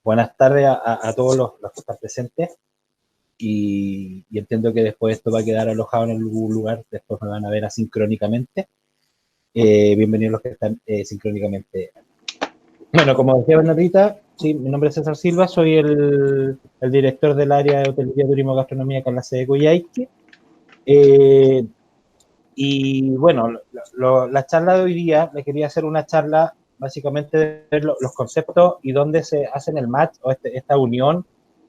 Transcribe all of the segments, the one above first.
buenas tardes a todos los que están presentes y entiendo que después esto va a quedar alojado en algún lugar, después me van a ver asincrónicamente. Bienvenidos los que están sincrónicamente. Bueno, como decía Bernardita, sí, mi nombre es César Silva, soy el director del área de hotelería, turismo y gastronomía acá en la sede de Coyhaique. Y bueno, la charla de hoy día, le quería hacer una charla básicamente de ver los conceptos y dónde se hacen el match o esta unión,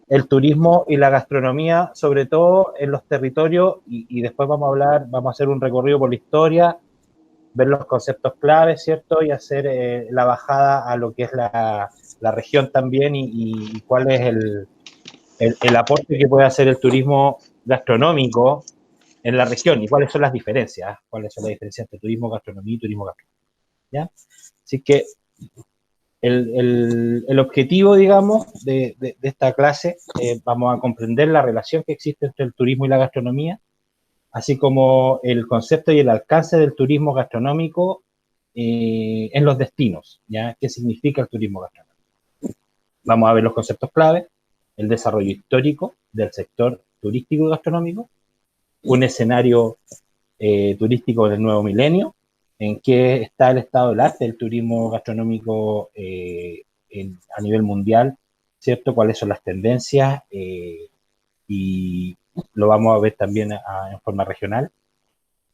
el turismo y la gastronomía, sobre todo en los territorios, y después vamos a hacer un recorrido por la historia, ver los conceptos claves, ¿cierto? Y hacer la bajada a lo que es la región también y cuál es el aporte que puede hacer el turismo gastronómico en la región y cuáles son las diferencias, entre turismo, gastronomía y turismo gastronómico, ¿ya? Así que el objetivo, digamos, de esta clase, vamos a comprender la relación que existe entre el turismo y la gastronomía, así como el concepto y el alcance del turismo gastronómico en los destinos, ¿ya? ¿Qué significa el turismo gastronómico? Vamos a ver los conceptos clave, el desarrollo histórico del sector turístico y gastronómico, un escenario turístico del nuevo milenio, en qué está el estado del arte del turismo gastronómico a nivel mundial, ¿cierto? Cuáles son las tendencias y lo vamos a ver también en forma regional.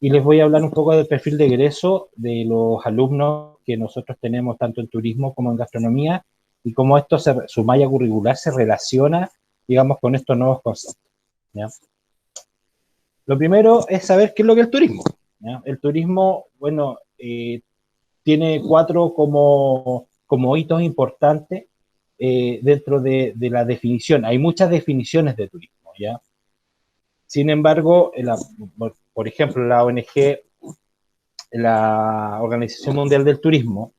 Y les voy a hablar un poco del perfil de egreso de los alumnos que nosotros tenemos tanto en turismo como en gastronomía y cómo esto, su malla curricular se relaciona, digamos, con estos nuevos conceptos, ¿ya? Lo primero es saber qué es lo que es el turismo, ¿ya? El turismo, bueno, tiene cuatro como hitos importantes dentro de la definición. Hay muchas definiciones de turismo, ¿ya? Sin embargo, por ejemplo, la ONG, la Organización Mundial del Turismo,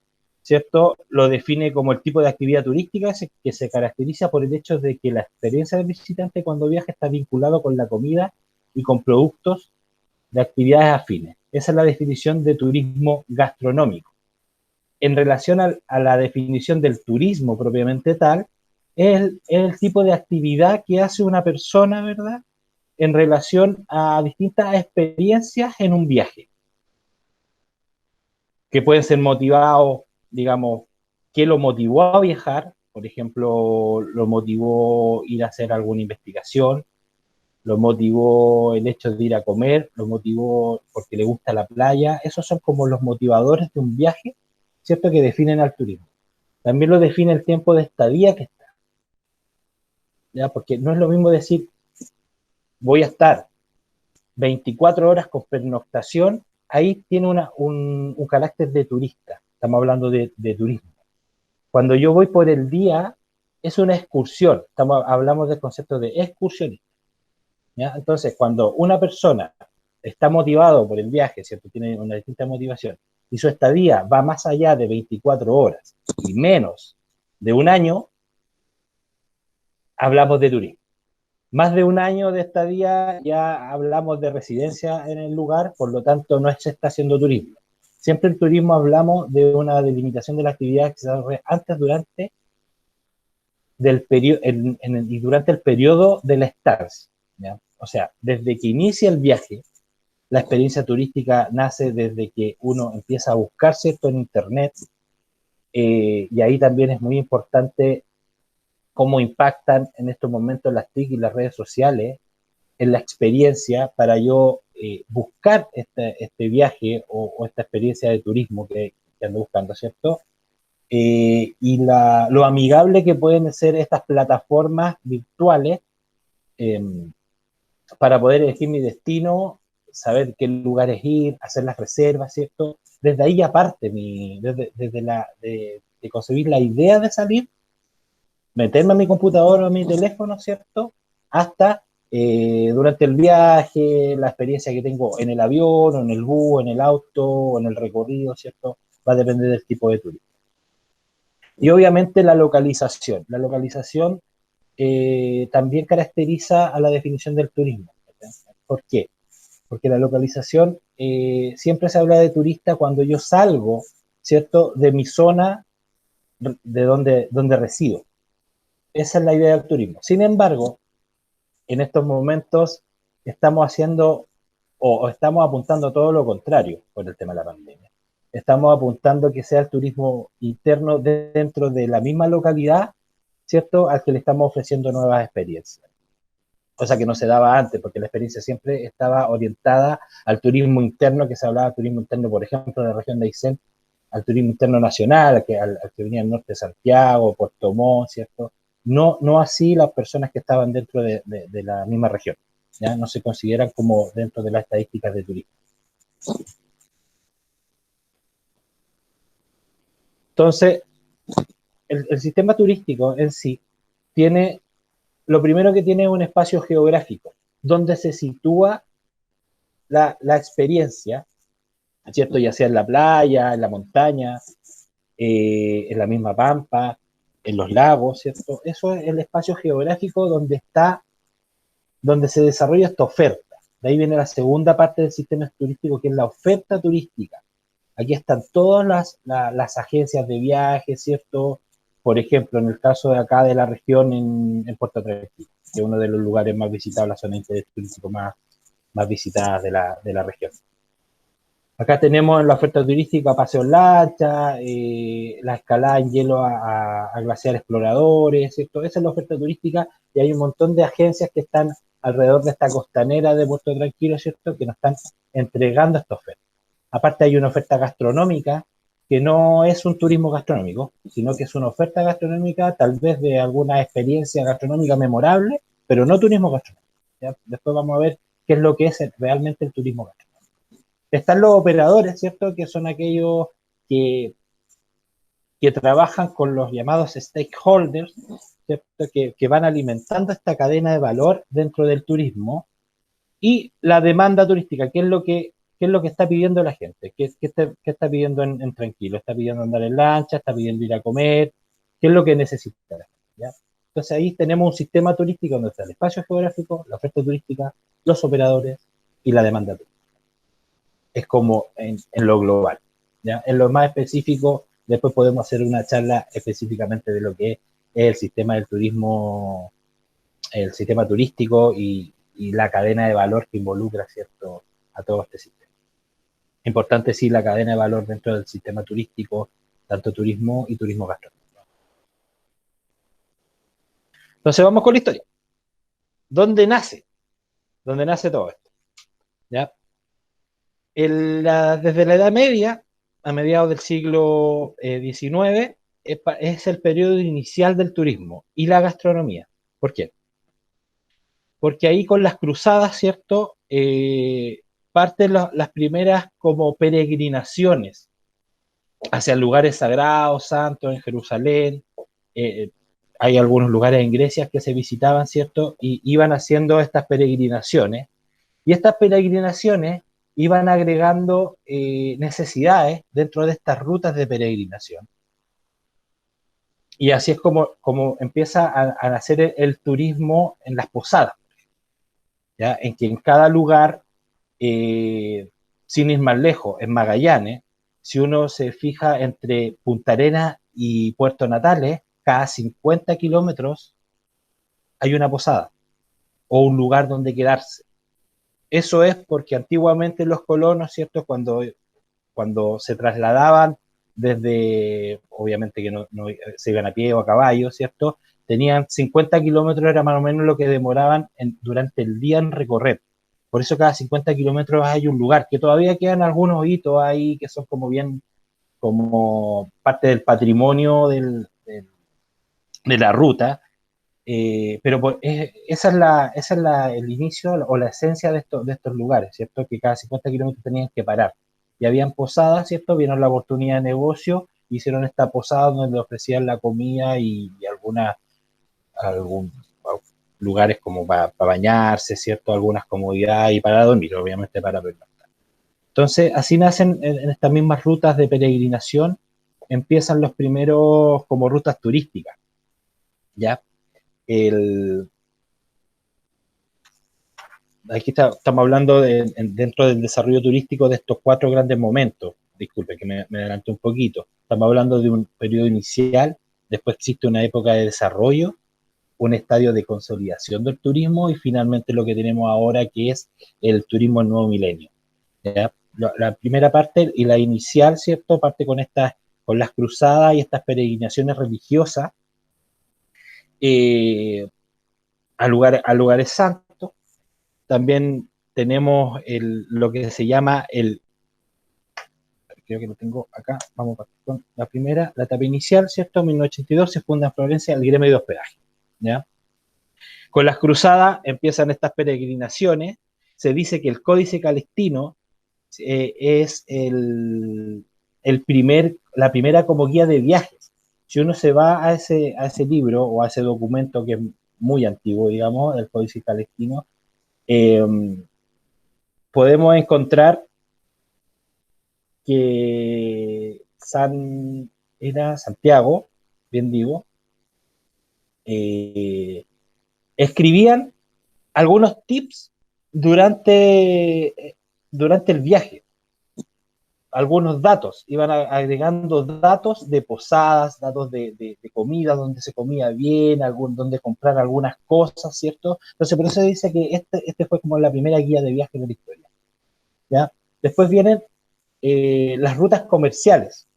¿cierto? Lo define como el tipo de actividad turística que se caracteriza por el hecho de que la experiencia del visitante cuando viaja está vinculado con la comida y con productos de actividades afines. Esa es la definición de turismo gastronómico. En relación a la definición del turismo propiamente tal, es el tipo de actividad que hace una persona, ¿verdad?, en relación a distintas experiencias en un viaje, que pueden ser motivados, digamos, ¿qué lo motivó a viajar? Por ejemplo, lo motivó ir a hacer alguna investigación, lo motivó el hecho de ir a comer, lo motivó porque le gusta la playa. Esos son como los motivadores de un viaje, ¿cierto?, que definen al turismo. También lo define el tiempo de estadía que está, ¿ya? Porque no es lo mismo decir, voy a estar 24 horas con pernoctación, ahí tiene un carácter de turista, estamos hablando de turismo. Cuando yo voy por el día, es una excursión, hablamos del concepto de excursionista, ¿ya? Entonces, cuando una persona está motivado por el viaje, ¿cierto?, tiene una distinta motivación, y su estadía va más allá de 24 horas y menos de un año, hablamos de turismo. Más de un año de estadía ya hablamos de residencia en el lugar, por lo tanto no se está haciendo turismo. Siempre en turismo hablamos de una delimitación de la actividad que se desarrolla antes, durante y durante el periodo de la estancia, ¿ya? O sea, desde que inicia el viaje, la experiencia turística nace desde que uno empieza a buscar, ¿cierto?, en internet, y ahí también es muy importante cómo impactan en estos momentos las TIC y las redes sociales en la experiencia para yo buscar este viaje o esta experiencia de turismo que ando buscando, ¿cierto? Y lo amigable que pueden ser estas plataformas virtuales eh, para poder elegir mi destino, saber qué lugares ir, hacer las reservas, ¿cierto? Desde ahí ya parte, de concebir la idea de salir, meterme a mi computador o a mi teléfono, ¿cierto? Hasta durante el viaje, la experiencia que tengo en el avión, o en el bus, en el auto, o en el recorrido, ¿cierto? Va a depender del tipo de turismo. Y obviamente la localización. La localización también caracteriza a la definición del turismo. ¿Por qué? Porque la localización siempre se habla de turista cuando yo salgo, ¿cierto?, de mi zona de donde resido. esa es la idea del turismo. Sin embargo, en estos momentos estamos haciendo o estamos apuntando a todo lo contrario por el tema de la pandemia. Estamos apuntando que sea el turismo interno dentro de la misma localidad, ¿cierto? Al que le estamos ofreciendo nuevas experiencias. Cosa que no se daba antes, porque la experiencia siempre estaba orientada al turismo interno, que se hablaba de turismo interno, por ejemplo, en la región de Aysén, al turismo interno nacional, al que venía del norte de Santiago, Puerto Montt, ¿cierto? No, no así las personas que estaban dentro de la misma región, ¿ya? No se consideran como dentro de las estadísticas de turismo. Entonces, el sistema turístico en sí tiene, lo primero que tiene es un espacio geográfico, donde se sitúa la experiencia, ¿cierto? Ya sea en la playa, en la montaña, en la misma pampa, en los lagos, ¿cierto? Eso es el espacio geográfico donde está, donde se desarrolla esta oferta. De ahí viene la segunda parte del sistema turístico, que es la oferta turística. Aquí están todas las agencias de viajes, ¿cierto? Por ejemplo, en el caso de acá de la región en Puerto Tranquilo, que es uno de los lugares más visitados, la zona de interés turístico más visitadas de la región. Acá tenemos en la oferta turística paseos lancha, la escalada en hielo a glaciares exploradores, ¿cierto? Esa es la oferta turística y hay un montón de agencias que están alrededor de esta costanera de Puerto Tranquilo, ¿cierto? Que nos están entregando esta oferta. Aparte hay una oferta gastronómica que no es un turismo gastronómico, sino que es una oferta gastronómica tal vez de alguna experiencia gastronómica memorable, pero no turismo gastronómico, ¿ya? Después vamos a ver qué es lo que es realmente el turismo gastronómico. Están los operadores, ¿cierto? Que son aquellos que, que trabajan con los llamados stakeholders, ¿cierto? Que van alimentando esta cadena de valor dentro del turismo y la demanda turística, qué es lo que está pidiendo la gente, qué está pidiendo en Tranquilo, está pidiendo andar en lancha, está pidiendo ir a comer, qué es lo que necesita la gente, ¿ya? Entonces ahí tenemos un sistema turístico donde está el espacio geográfico, la oferta turística, los operadores y la demanda turística. Es como en lo global, ¿ya? En lo más específico, después podemos hacer una charla específicamente de lo que es el sistema del turismo, el sistema turístico y la cadena de valor que involucra, ¿cierto?, a todo este sistema. Importante, sí, la cadena de valor dentro del sistema turístico, tanto turismo y turismo gastronómico. Entonces vamos con la historia. ¿Dónde nace? ¿Dónde nace todo esto? ¿Ya? Desde la Edad Media, a mediados del siglo XIX, es el periodo inicial del turismo y la gastronomía. ¿Por qué? Porque ahí con las cruzadas, ¿cierto? Parten las primeras como peregrinaciones hacia lugares sagrados, santos, en Jerusalén. eh, Hay algunos lugares en Grecia que se visitaban, ¿cierto? Y iban haciendo estas peregrinaciones. Y estas peregrinaciones iban agregando necesidades dentro de estas rutas de peregrinación. Y así es como empieza a nacer el turismo en las posadas, ¿ya? En que en cada lugar, eh, sin ir más lejos, en Magallanes, si uno se fija entre Punta Arenas y Puerto Natales, cada 50 kilómetros hay una posada o un lugar donde quedarse. Eso es porque antiguamente los colonos, ¿cierto? Cuando se trasladaban desde, obviamente que no se iban a pie o a caballo, ¿cierto? Tenían 50 kilómetros, era más o menos lo que demoraban durante el día en recorrer. Por eso cada 50 kilómetros hay un lugar, que todavía quedan algunos hitos ahí que son como bien, como parte del patrimonio de la ruta, pero esa es el inicio o la esencia de estos lugares, ¿cierto? Que cada 50 kilómetros tenían que parar. Y habían posadas, ¿cierto? Vieron la oportunidad de negocio, hicieron esta posada donde le ofrecían la comida y algún lugares como para bañarse, ¿cierto? Algunas comodidades y para dormir, obviamente para pernoctar. Entonces, así nacen en estas mismas rutas de peregrinación, empiezan los primeros como rutas turísticas, ¿ya? El, Aquí estamos hablando dentro del desarrollo turístico de estos cuatro grandes momentos. Disculpe que me adelanté un poquito. Estamos hablando de un periodo inicial, después existe una época de desarrollo un estadio de consolidación del turismo y finalmente lo que tenemos ahora que es el turismo del nuevo milenio. ¿Ya? La primera parte y la inicial, ¿cierto? Parte con las cruzadas y estas peregrinaciones religiosas eh, a lugares santos. También tenemos lo que se llama creo que lo tengo acá, vamos con la primera, la etapa inicial, ¿cierto? En 1982 se funda en Florencia el gremio de hospedaje, ¿ya? Con las cruzadas empiezan estas peregrinaciones, se dice que el Códice Calixtino es la primera como guía de viajes. Si uno se va a ese libro o a ese documento que es muy antiguo, digamos, el Códice Calixtino, eh, podemos encontrar que era Santiago, bien digo, eh, escribían algunos tips durante el viaje, algunos datos, iban agregando datos de posadas, datos de comida, donde se comía bien, donde comprar algunas cosas, ¿cierto? Entonces, por eso dice que este fue como la primera guía de viaje de la historia, ¿ya? Después vienen las rutas comerciales.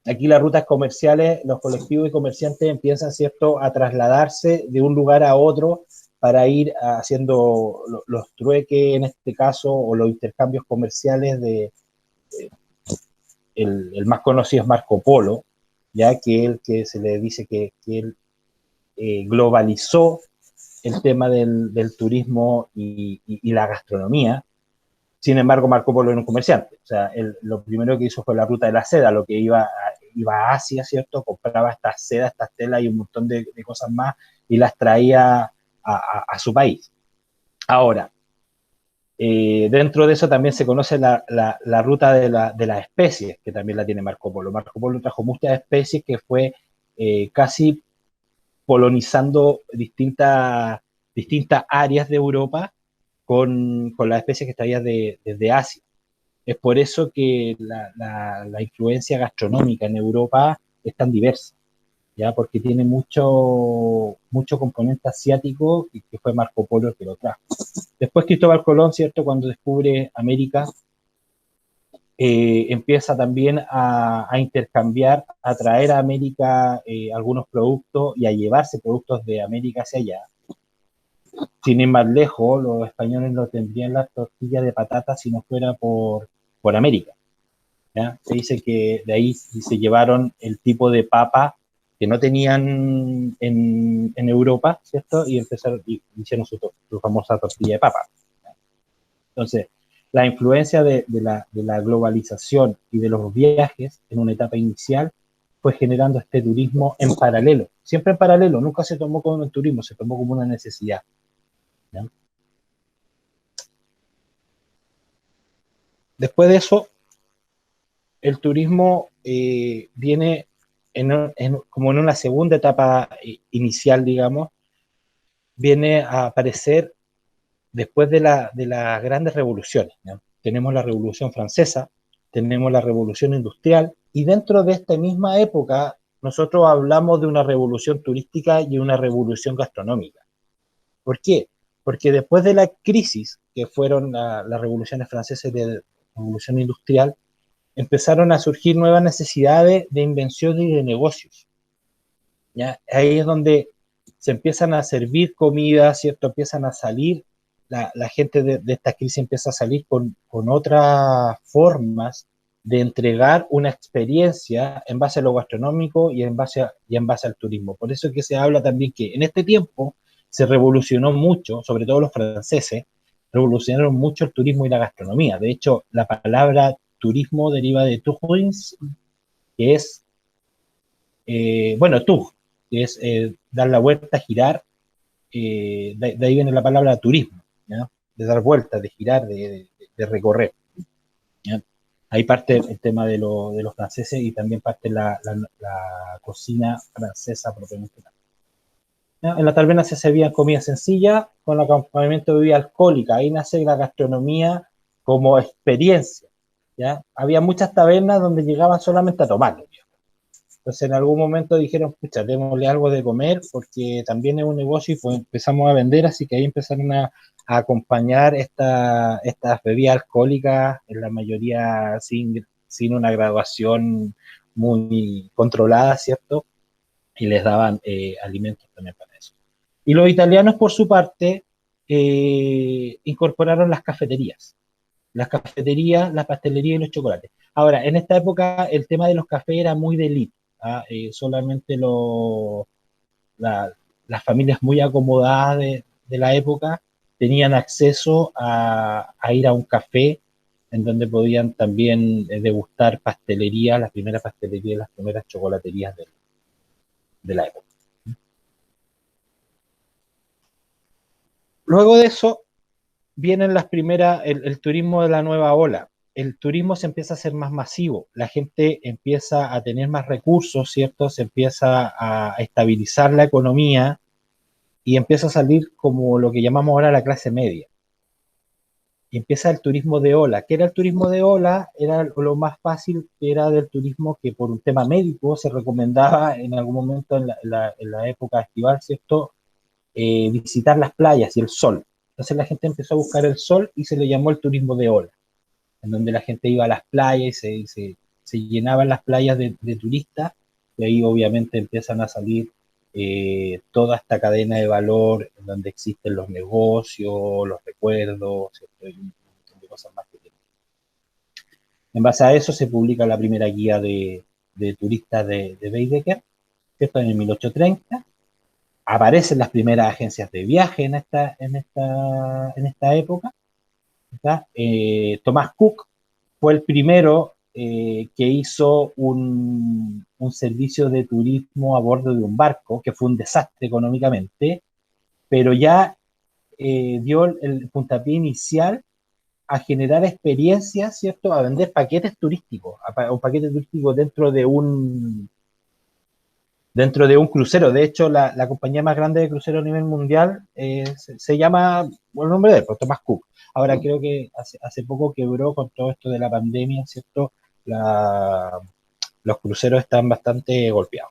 Aquí las rutas comerciales, los colectivos y comerciantes empiezan, ¿cierto?, a trasladarse de un lugar a otro para ir haciendo los trueques, en este caso, o los intercambios comerciales el más conocido es Marco Polo, ya que él que se le dice que él globalizó el tema del turismo y la gastronomía. Sin embargo, Marco Polo era un comerciante. O sea, lo primero que hizo fue la ruta de la seda, lo que iba a Asia, ¿cierto? Compraba estas sedas, estas telas y un montón de cosas más y las traía a su país. Ahora, dentro de eso también se conoce la ruta de las especies, que también la tiene Marco Polo. Marco Polo trajo muchas especies que fue casi colonizando distintas áreas de Europa con las especies que traía desde Asia. Es por eso que la influencia gastronómica en Europa es tan diversa, ¿ya? Porque tiene mucho componente asiático que fue Marco Polo el que lo trajo. Después Cristóbal Colón, ¿cierto? Cuando descubre América, empieza también a intercambiar, a traer a América algunos productos y a llevarse productos de América hacia allá. Sin ir más lejos, los españoles no tendrían las tortillas de patatas si no fuera por América, ¿ya? Se dice que de ahí se llevaron el tipo de papa que no tenían en Europa, ¿cierto? Y hicieron su famosa tortilla de papa. Entonces, la influencia de la globalización y de los viajes en una etapa inicial fue generando este turismo en paralelo, siempre en paralelo, nunca se tomó como un turismo, se tomó como una necesidad, ¿ya? Después de eso, el turismo viene como en una segunda etapa inicial, digamos, viene a aparecer después de las grandes revoluciones, ¿no? Tenemos la Revolución Francesa, tenemos la Revolución Industrial, y dentro de esta misma época nosotros hablamos de una revolución turística y una revolución gastronómica. ¿Por qué? Porque después de la crisis, que fueron las revoluciones francesas y la Revolución Industrial, empezaron a surgir nuevas necesidades de invención y de negocios, ¿ya? Ahí es donde se empiezan a servir comida, ¿cierto? Empiezan a salir, la gente de esta crisis empieza a salir con otras formas de entregar una experiencia en base a lo gastronómico y en base al turismo. Por eso es que se habla también que en este tiempo se revolucionó mucho, sobre todo los franceses, revolucionaron mucho el turismo y la gastronomía. De hecho, la palabra turismo deriva de tourisme, que es, bueno, tour, que es dar la vuelta, girar, de ahí viene la palabra turismo, ¿ya? De dar vueltas, de girar, de recorrer, ¿ya? Ahí parte el tema de los franceses y también parte la cocina francesa propiamente tal, ¿ya? En la taberna se servían comida sencilla con acompañamiento de bebida alcohólica. Ahí nace la gastronomía como experiencia, ¿ya? Había muchas tabernas donde llegaban solamente a tomar, Entonces en algún momento dijeron, pucha, démosle algo de comer porque también es un negocio y pues empezamos a vender, así que ahí empezaron a acompañar estas bebidas alcohólicas, en la mayoría sin una graduación muy controlada, ¿cierto? Y les daban alimentos también para eso. Y los italianos, por su parte, incorporaron las cafeterías, la pastelería y los chocolates. Ahora, en esta época el tema de los cafés era muy de élite, ¿ah? Solamente la, las familias muy acomodadas de la época tenían acceso a ir a un café en donde podían también degustar pastelería, las primeras pastelerías, las primeras chocolaterías de la época. Luego de eso, vienen las primeras, el turismo de la nueva ola. El turismo se empieza a hacer más masivo, la gente empieza a tener más recursos, ¿cierto? Se empieza a estabilizar la economía y empieza a salir como lo que llamamos ahora la clase media. Y empieza el turismo de ola. ¿Qué era el turismo de ola? Era lo más fácil, que era del turismo que por un tema médico se recomendaba en algún momento en la época estival, ¿cierto? Visitar las playas y el sol. Entonces la gente empezó a buscar el sol y se le llamó el turismo de ola, en donde la gente iba a las playas y se llenaban las playas de turistas, y ahí obviamente empiezan a salir toda esta cadena de valor en donde existen los negocios, los recuerdos, ¿cierto? Y un montón de cosas más que tienen. En base a eso se publica la primera guía de turistas de Baedeker, ¿cierto? En el 1830 aparecen las primeras agencias de viaje en esta época. Thomas Cook fue el primero que hizo un servicio de turismo a bordo de un barco, que fue un desastre económicamente, pero ya dio el puntapié inicial a generar experiencias, ¿cierto? A vender paquetes turísticos, un paquete turístico dentro de un crucero. De hecho, la compañía más grande de crucero a nivel mundial se llama, el nombre de él, pues, Thomas Cook. Ahora creo que hace poco quebró con todo esto de la pandemia, ¿cierto? Los cruceros están bastante golpeados.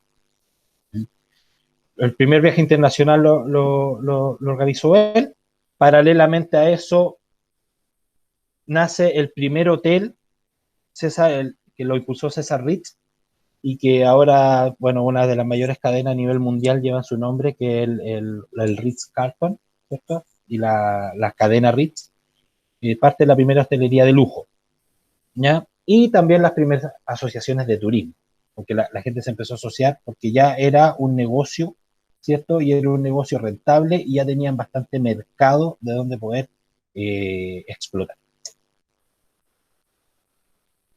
El primer viaje internacional lo organizó él. Paralelamente a eso, nace el primer hotel, que lo impulsó César Ritz, y que ahora, bueno, una de las mayores cadenas a nivel mundial lleva su nombre, que es el Ritz-Carlton, ¿cierto? Y la cadena Ritz, parte de la primera hostelería de lujo, ¿ya? Y también las primeras asociaciones de turismo, porque la gente se empezó a asociar porque ya era un negocio, ¿cierto? Y era un negocio rentable y ya tenían bastante mercado de donde poder explotar,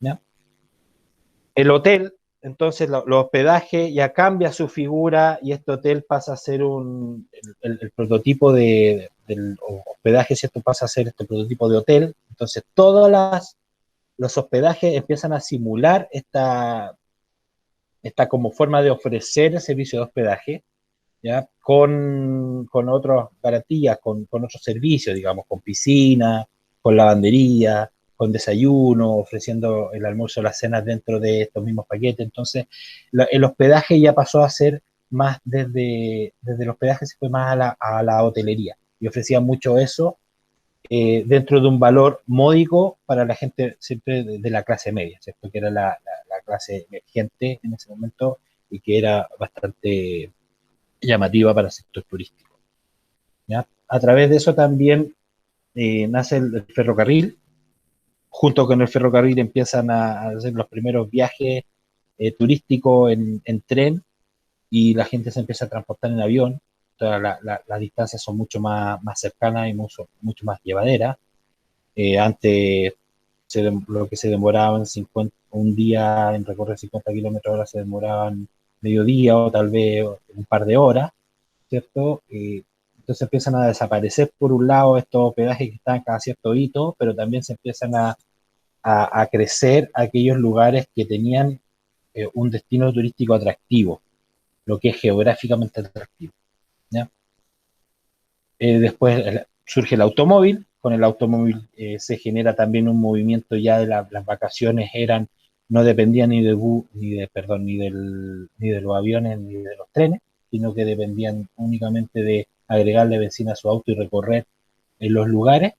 ¿ya? El hotel, entonces los hospedajes ya cambia su figura y este hotel pasa a ser el prototipo del hospedaje, ¿cierto? Pasa a ser este prototipo de hotel. Entonces los hospedajes empiezan a simular esta como forma de ofrecer el servicio de hospedaje, ¿ya? Con otras garantías, con otros servicios, digamos, con piscina, con lavandería, con desayuno, ofreciendo el almuerzo o las cenas dentro de estos mismos paquetes. Entonces, el hospedaje ya pasó a ser más desde el hospedaje se fue más a la hotelería y ofrecía mucho eso dentro de un valor módico para la gente siempre de la clase media, ¿cierto? Que era la clase emergente en ese momento y que era bastante llamativa para el sector turístico, ¿ya? A través de eso también nace el ferrocarril. Junto con el ferrocarril empiezan a hacer los primeros viajes turísticos en tren y la gente se empieza a transportar en avión. Todas las distancias son mucho más cercanas y mucho más llevaderas. Antes lo que se demoraban un día en recorrer 50 kilómetros, ahora se demoraban medio día o tal vez un par de horas, ¿cierto? Entonces empiezan a desaparecer por un lado estos hospedajes que están cada cierto hito, pero también se empiezan a crecer aquellos lugares que tenían un destino turístico atractivo, lo que es geográficamente atractivo, ¿ya? Después surge el automóvil, con el automóvil se genera también un movimiento ya de las vacaciones eran no dependía ni de bus, perdón, ni de los aviones ni de los trenes, sino que dependían únicamente de agregarle benzina a su auto y recorrer en los lugares,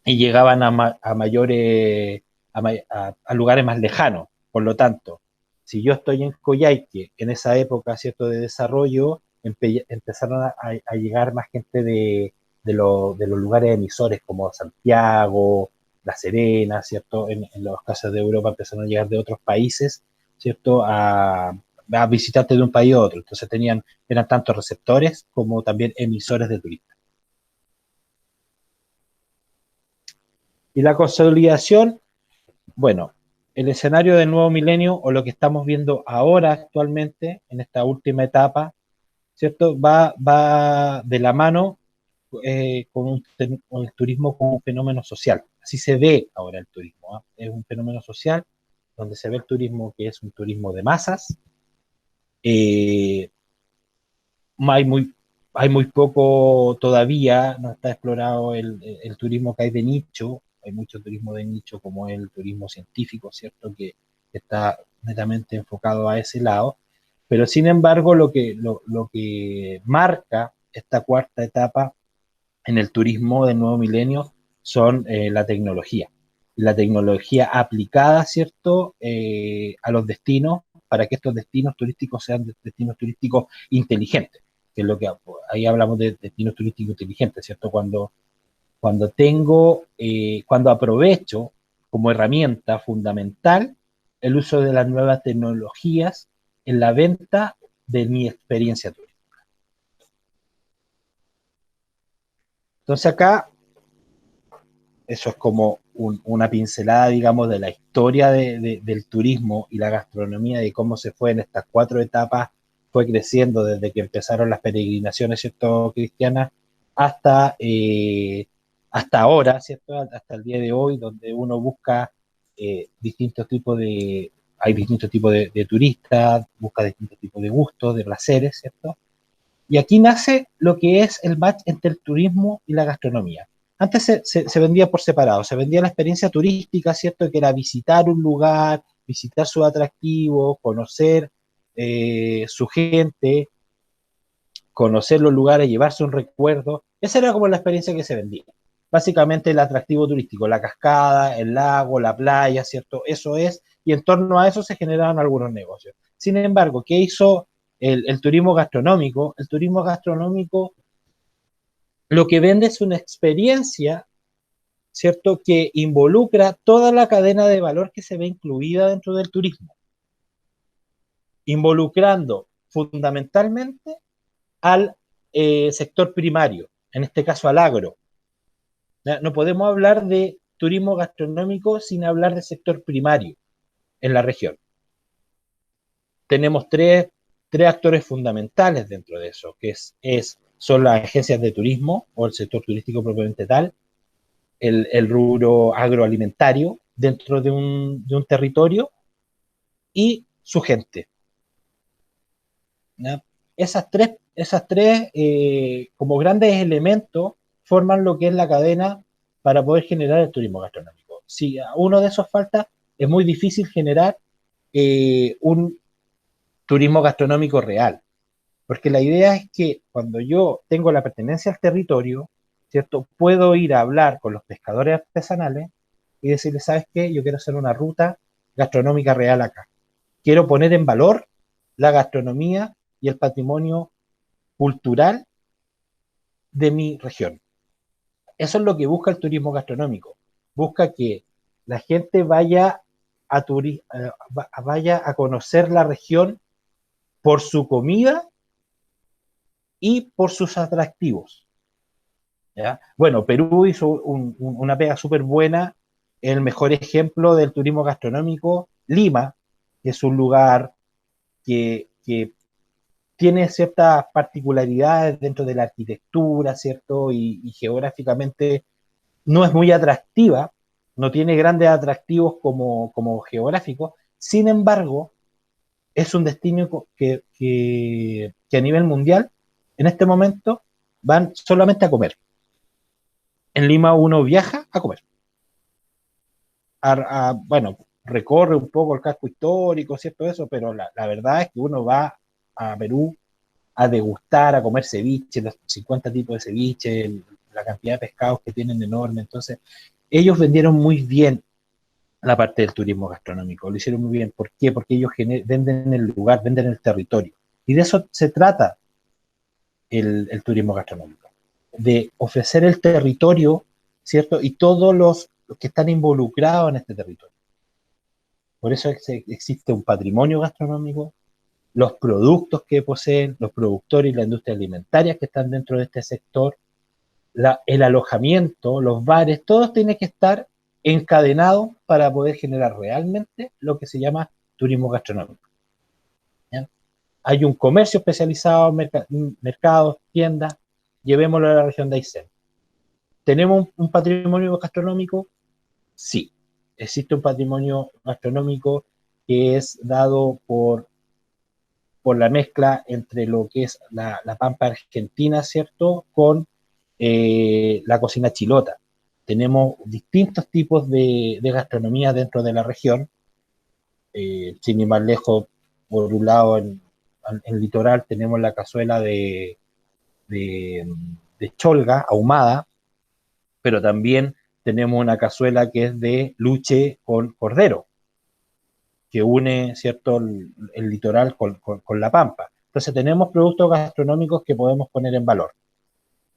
y llegaban a mayores, a lugares más lejanos. Por lo tanto, si yo estoy en Coyhaique, en esa época, ¿cierto?, de desarrollo, empezaron a llegar más gente de los lugares emisores como Santiago, La Serena, ¿cierto? En los casos de Europa empezaron a llegar de otros países, ¿cierto?, a visitantes de un país a otro. Entonces eran tanto receptores como también emisores de turistas. Y la consolidación, bueno, el escenario del nuevo milenio o lo que estamos viendo ahora actualmente en esta última etapa, ¿cierto? Va de la mano con el turismo como un fenómeno social. Así se ve ahora el turismo, ¿eh? Es un fenómeno social donde se ve el turismo que es un turismo de masas. Eh, hay muy, hay muy poco todavía, no está explorado el turismo que hay de nicho. Hay mucho turismo de nicho como el turismo científico, ¿cierto? Que está netamente enfocado a ese lado. Pero sin embargo, lo que marca esta cuarta etapa en el turismo del nuevo milenio son la tecnología. La tecnología aplicada, ¿cierto?, a los destinos, para que estos destinos turísticos sean destinos turísticos inteligentes, que es lo que ahí hablamos de destinos turísticos inteligentes, ¿cierto? Cuando aprovecho como herramienta fundamental el uso de las nuevas tecnologías en la venta de mi experiencia turística. Entonces acá eso es como una pincelada, digamos, de la historia del turismo y la gastronomía, de cómo se fue en estas cuatro etapas, fue creciendo desde que empezaron las peregrinaciones, ¿cierto?, cristianas, hasta, hasta ahora, ¿cierto?, hasta el día de hoy, donde uno busca distintos tipos hay distintos tipos de turistas, busca distintos tipos de gustos, de placeres, ¿cierto? Y aquí nace lo que es el match entre el turismo y la gastronomía. Antes se vendía por separado, se vendía la experiencia turística, ¿cierto? Que era visitar un lugar, visitar sus atractivos, conocer su gente, conocer los lugares, llevarse un recuerdo. Esa era como la experiencia que se vendía. Básicamente el atractivo turístico, la cascada, el lago, la playa, ¿cierto? Eso es, y en torno a eso se generaban algunos negocios. Sin embargo, ¿qué hizo el turismo gastronómico? El turismo gastronómico lo que vende es una experiencia, ¿cierto?, que involucra toda la cadena de valor que se ve incluida dentro del turismo, involucrando fundamentalmente al sector primario, en este caso al agro. ¿Ya? No podemos hablar de turismo gastronómico sin hablar del sector primario en la región. Tenemos tres actores fundamentales dentro de eso, que son las agencias de turismo o el sector turístico propiamente tal, el rubro agroalimentario dentro de un territorio y su gente. ¿Ya? Esas tres como grandes elementos forman lo que es la cadena para poder generar el turismo gastronómico. Si a uno de esos falta, es muy difícil generar un turismo gastronómico real, porque la idea es que cuando yo tengo la pertenencia al territorio, ¿cierto?, puedo ir a hablar con los pescadores artesanales y decirles, ¿sabes qué? Yo quiero hacer una ruta gastronómica real acá. Quiero poner en valor la gastronomía y el patrimonio cultural de mi región. Eso es lo que busca el turismo gastronómico. Busca que la gente vaya a conocer la región por su comida y por sus atractivos. ¿Ya? Bueno, Perú hizo una pega súper buena, el mejor ejemplo del turismo gastronómico, Lima, que es un lugar que tiene ciertas particularidades dentro de la arquitectura, ¿cierto? Y geográficamente no es muy atractiva, no tiene grandes atractivos como geográficos, sin embargo, es un destino que a nivel mundial, en este momento, van solamente a comer. En Lima uno viaja a comer. Bueno, recorre un poco el casco histórico, ¿cierto? Eso, pero la verdad es que uno va a Perú a degustar, a comer ceviche, los 50 tipos de ceviche, la cantidad de pescados que tienen enorme. Entonces, ellos vendieron muy bien la parte del turismo gastronómico, lo hicieron muy bien. ¿Por qué? Porque ellos venden el lugar, venden el territorio. Y de eso se trata el turismo gastronómico, de ofrecer el territorio, ¿cierto? Y todos los que están involucrados en este territorio. Por eso existe un patrimonio gastronómico, los productos que poseen, los productores y la industria alimentaria que están dentro de este sector, el alojamiento, los bares, todos tienen que estar encadenados para poder generar realmente lo que se llama turismo gastronómico. ¿Ya? Hay un comercio especializado, mercados, tiendas, llevémoslo a la región de Aysén. ¿Tenemos un patrimonio gastronómico? Sí, existe un patrimonio gastronómico que es dado por la mezcla entre lo que es la pampa argentina, ¿cierto?, con la cocina chilota. Tenemos distintos tipos de gastronomía dentro de la región, sin ir más lejos, por un lado en litoral tenemos la cazuela de, de cholga ahumada, pero también tenemos una cazuela que es de luche con cordero, que une, ¿cierto?, el litoral con la pampa. Entonces tenemos productos gastronómicos que podemos poner en valor.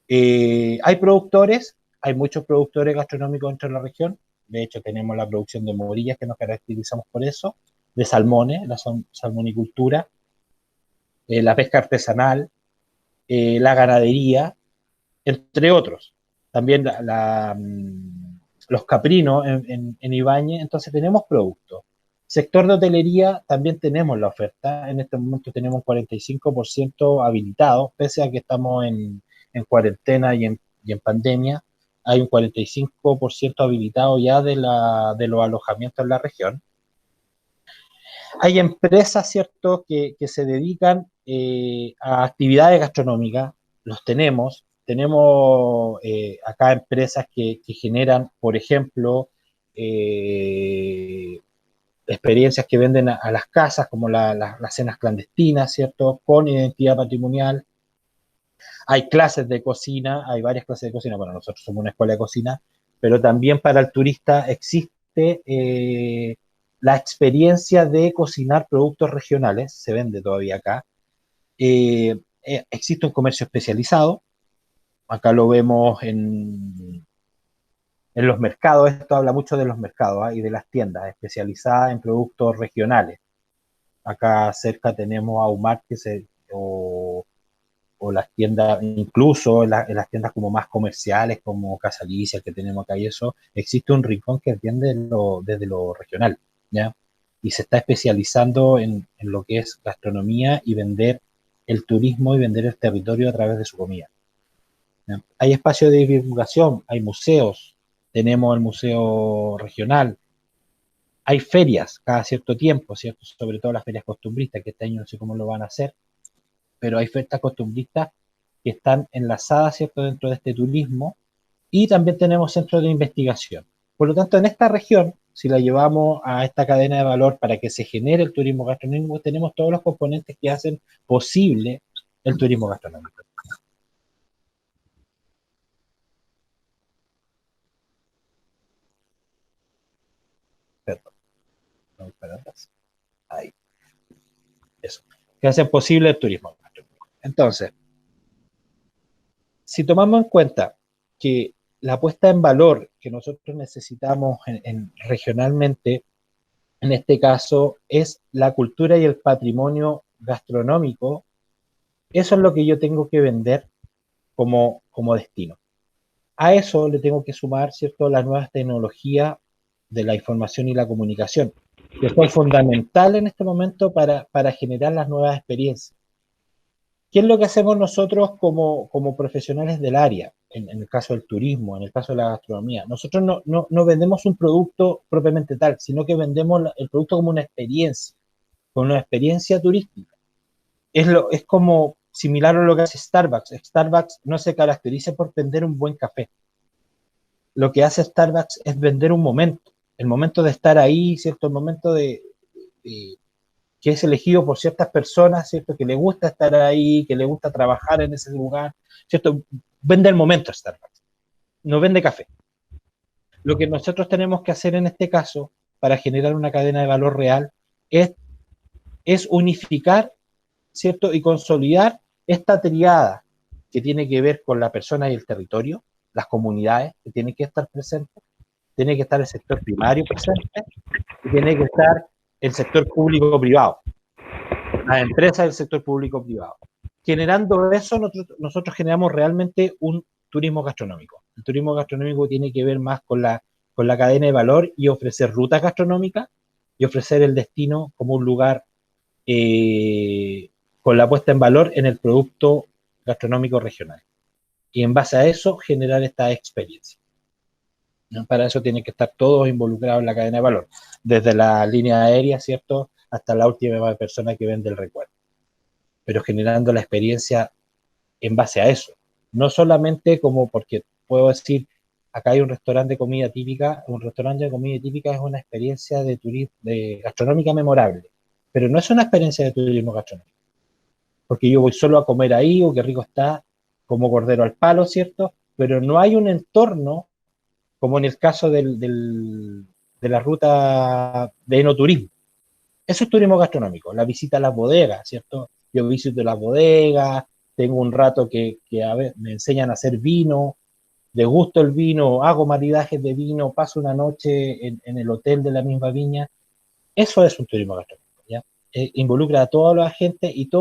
Hay productores, hay muchos productores gastronómicos dentro de la región. De hecho, tenemos la producción de morillas que nos caracterizamos por eso, de salmones, la salmonicultura, la pesca artesanal, la ganadería, entre otros. También los caprinos en Ibañez. Entonces tenemos productos. Sector de hotelería, también tenemos la oferta. En este momento tenemos un 45% habilitado, pese a que estamos en cuarentena y en pandemia. Hay un 45% habilitado ya de los alojamientos en la región. Hay empresas, ¿cierto?, que se dedican a actividades gastronómicas, los tenemos. Tenemos acá empresas que generan, por ejemplo, experiencias que venden a las casas, como las cenas clandestinas, ¿cierto?, con identidad patrimonial. Hay clases de cocina, hay varias clases de cocina. Bueno, nosotros somos una escuela de cocina, pero también para el turista existe la experiencia de cocinar productos regionales, se vende todavía acá. Existe un comercio especializado, acá lo vemos en los mercados. Esto habla mucho de los mercados, ¿eh?, y de las tiendas especializadas en productos regionales. Acá cerca tenemos a Umar o las tiendas, incluso en las tiendas como más comerciales, como Casa Alicia, que tenemos acá y eso, existe un rincón que atiende desde lo regional, ¿ya? Y se está especializando en lo que es gastronomía y vender el turismo y vender el territorio a través de su comida, ¿ya? Hay espacios de divulgación, hay museos, tenemos el museo regional, hay ferias cada cierto tiempo, ¿cierto? Sobre todo las ferias costumbristas, que este año no sé cómo lo van a hacer, pero hay ferias costumbristas que están enlazadas, ¿cierto?, dentro de este turismo, y también tenemos centros de investigación. Por lo tanto, en esta región, si la llevamos a esta cadena de valor para que se genere el turismo gastronómico, tenemos todos los componentes que hacen posible el turismo gastronómico. Perdón, no voy para atrás. Ahí, eso. Que hacen posible el turismo gastronómico. Entonces, si tomamos en cuenta que la puesta en valor que nosotros necesitamos regionalmente, en este caso, es la cultura y el patrimonio gastronómico, eso es lo que yo tengo que vender como destino. A eso le tengo que sumar, ¿cierto?, las nuevas tecnologías de la información y la comunicación, que son fundamental en este momento para generar las nuevas experiencias. ¿Qué es lo que hacemos nosotros como profesionales del área? En el caso del turismo, en el caso de la gastronomía. Nosotros no vendemos un producto propiamente tal, sino que vendemos el producto como una experiencia turística. Es como similar a lo que hace Starbucks. Starbucks no se caracteriza por vender un buen café. Lo que hace Starbucks es vender un momento, el momento de estar ahí, ¿cierto? El momento de que es elegido por ciertas personas, ¿cierto? Que le gusta estar ahí, que le gusta trabajar en ese lugar, ¿cierto? Vende el momento Starbucks, no vende café. Lo que nosotros tenemos que hacer en este caso, para generar una cadena de valor real, es, es unificar, ¿cierto? Y consolidar esta triada que tiene que ver con la persona y el territorio, las comunidades que tienen que estar presentes, tiene que estar el sector primario presente y tiene que estar el sector público-privado, las empresas del sector público-privado. Generando eso, nosotros generamos realmente un turismo gastronómico. El turismo gastronómico tiene que ver más con la cadena de valor y ofrecer rutas gastronómicas y ofrecer el destino como un lugar con la puesta en valor en el producto gastronómico regional. Y en base a eso, generar esta experiencia, ¿no? Para eso tienen que estar todos involucrados en la cadena de valor, desde la línea aérea, ¿cierto?, hasta la última persona que vende el recuerdo, pero generando la experiencia en base a eso. No solamente como porque puedo decir, acá hay un restaurante de comida típica, un restaurante de comida típica es una experiencia de turismo, de gastronómica memorable, pero no es una experiencia de turismo gastronómico, porque yo voy solo a comer ahí, o qué rico está, como cordero al palo, ¿cierto? Pero no hay un entorno, como en el caso de la ruta de enoturismo. Eso es turismo gastronómico, la visita a las bodegas, ¿cierto? Yo visito las bodegas, tengo un rato que a ver, me enseñan a hacer vino, degusto el vino, hago maridajes de vino, paso una noche en el hotel de la misma viña. Eso es un turismo gastronómico, ¿ya? Involucra a toda la gente y todo